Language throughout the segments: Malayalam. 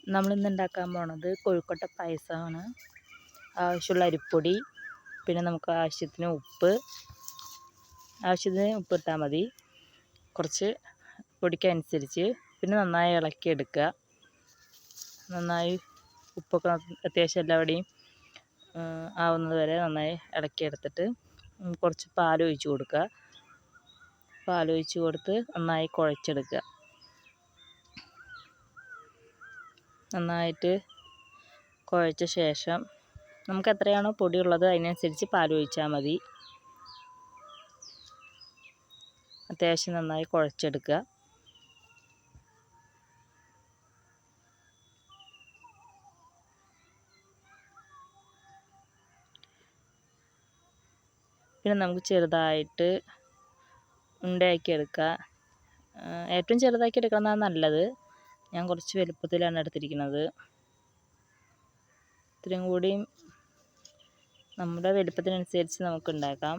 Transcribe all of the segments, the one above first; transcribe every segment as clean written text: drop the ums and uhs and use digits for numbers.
നമ്മളിന്ന് ഉണ്ടാക്കാൻ പോണത് കോഴിക്കോട്ട പായസമാണ്. ആവശ്യമുള്ള അരിപ്പൊടി, പിന്നെ നമുക്ക് ആവശ്യത്തിന് ഉപ്പ് ഇട്ടാൽ മതി. കുറച്ച് പൊടിക്കനുസരിച്ച്. പിന്നെ നന്നായി ഇളക്കിയെടുക്കുക. നന്നായി ഉപ്പൊക്കെ അത്യാവശ്യം എല്ലാവിടെയും ആവുന്നത് വരെ നന്നായി ഇളക്കിയെടുത്തിട്ട് കുറച്ച് പാലൊഴിച്ച് കൊടുക്കുക. പാലൊഴിച്ച് കൊടുത്ത് നന്നായി കുഴച്ചെടുക്കുക. നന്നായിട്ട് കുഴച്ച ശേഷം നമുക്ക് എത്രയാണോ പൊടിയുള്ളത് അതിനനുസരിച്ച് പാലൊഴിച്ചാൽ മതി. അത്യാവശ്യം നന്നായി കുഴച്ചെടുക്കുക. പിന്നെ നമുക്ക് ചെറുതായിട്ട് ഉണ്ടയാക്കി എടുക്കുക. ഏറ്റവും ചെറുതാക്കി എടുക്കുന്നതാണ് നല്ലത്. ഞാൻ കുറച്ച് വലുപ്പത്തിലാണ് എടുത്തിരിക്കുന്നത്. ഇത്രയും കൂടി നമ്മുടെ വലുപ്പത്തിനനുസരിച്ച് നമുക്ക് ഉണ്ടാക്കാം.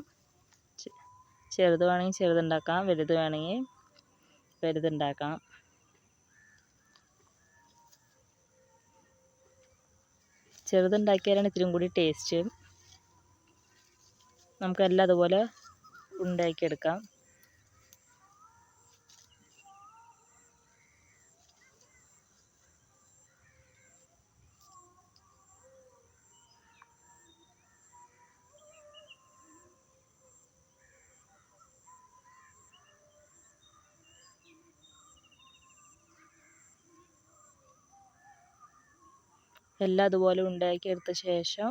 ചെറുത് വേണമെങ്കിൽ ചെറുതുണ്ടാക്കാം, വലുത് വേണമെങ്കിൽ വലുതുണ്ടാക്കാം. ചെറുതുണ്ടാക്കിയാലാണ് ഇത്രയും കൂടി ടേസ്റ്റ്. നമുക്കെല്ലാം അതുപോലെ ഉണ്ടാക്കിയെടുക്കാം. എല്ലാം അതുപോലെ ഉണ്ടാക്കിയെടുത്ത ശേഷം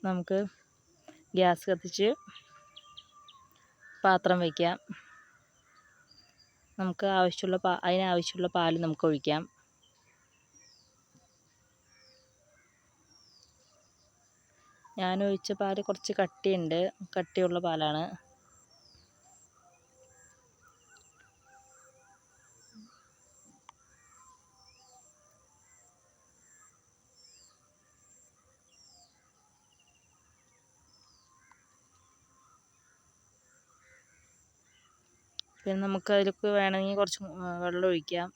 നമുക്ക് ഗ്യാസ് കത്തിച്ച് പാത്രം വയ്ക്കാം. നമുക്ക് അതിനാവശ്യമുള്ള പാൽ നമുക്ക് ഒഴിക്കാം. ഞാൻ ഒഴിച്ച പാൽ കുറച്ച് കട്ടിയുള്ള പാലാണ്. പിന്നെ നമുക്ക് അതിലേക്ക് വേണമെങ്കിൽ കുറച്ച് വെള്ളം ഒഴിക്കാം.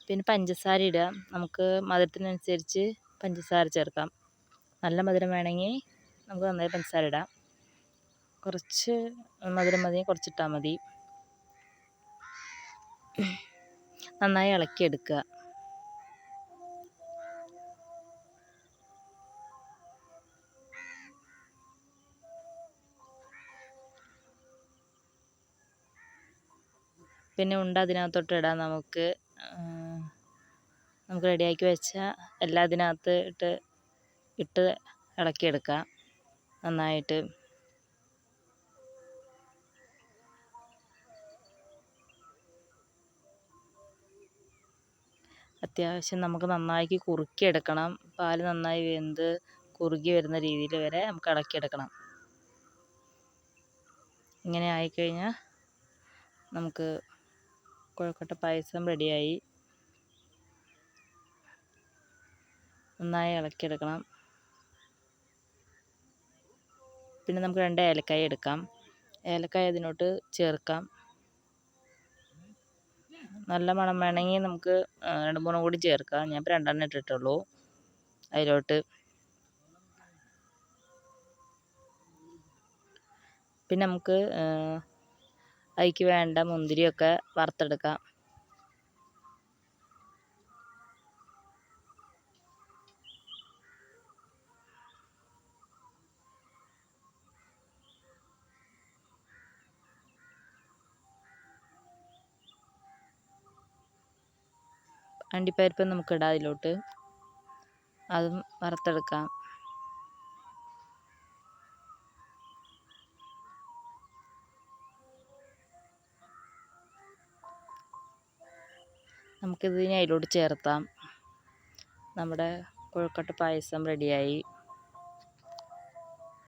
പിന്നെ പഞ്ചസാര ഇടുക. നമുക്ക് മധുരത്തിനനുസരിച്ച് പഞ്ചസാര ചേർക്കാം. നല്ല മധുരം വേണമെങ്കിൽ നമുക്ക് നന്നായി പഞ്ചസാര ഇടാം. കുറച്ച് മധുരം മതി, കുറച്ചിട്ടാൽ മതി. നന്നായി ഇളക്കിയെടുക്കുക. പിന്നെ അതിനകത്തോട്ട് ഇടാം. നമുക്ക് റെഡിയാക്കി വെച്ച എല്ലാം അതിനകത്ത് ഇട്ട് ഇളക്കിയെടുക്കാം നന്നായിട്ട്. അത്യാവശ്യം നമുക്ക് നന്നാക്കി കുറുക്കിയെടുക്കണം. പാല് നന്നായി വെന്ത് കുറുകി വരുന്ന രീതിയിൽ വരെ നമുക്ക് ഇളക്കിയെടുക്കണം. ഇങ്ങനെ ആയിക്കഴിഞ്ഞാൽ നമുക്ക് കോഴിക്കോട്ട പായസം റെഡിയായി. നന്നായി ഇളക്കിയെടുക്കണം. പിന്നെ നമുക്ക് 2 ഏലക്കായ എടുക്കാം. ഏലക്കായ അതിനോട്ട് ചേർക്കാം. നല്ല മണം വേണമെങ്കിൽ നമുക്ക് 2-3 കൂടി ചേർക്കാം. ഞാൻ ഇപ്പോൾ 2 ഇട്ടിട്ടുള്ളൂ അതിലോട്ട്. പിന്നെ നമുക്ക് അതിലേക്ക് വേണ്ട മുന്തിരിയൊക്കെ വറുത്തെടുക്കാം. അണ്ടിപ്പരിപ്പ് നമുക്ക് ഇടാം അതിലോട്ട്. അതും വറുത്തെടുക്കാം. നമുക്കിതിനെ അതിലോട്ട് ചേർത്താം. നമ്മുടെ കോഴിക്കോട്ട പായസം റെഡിയായി.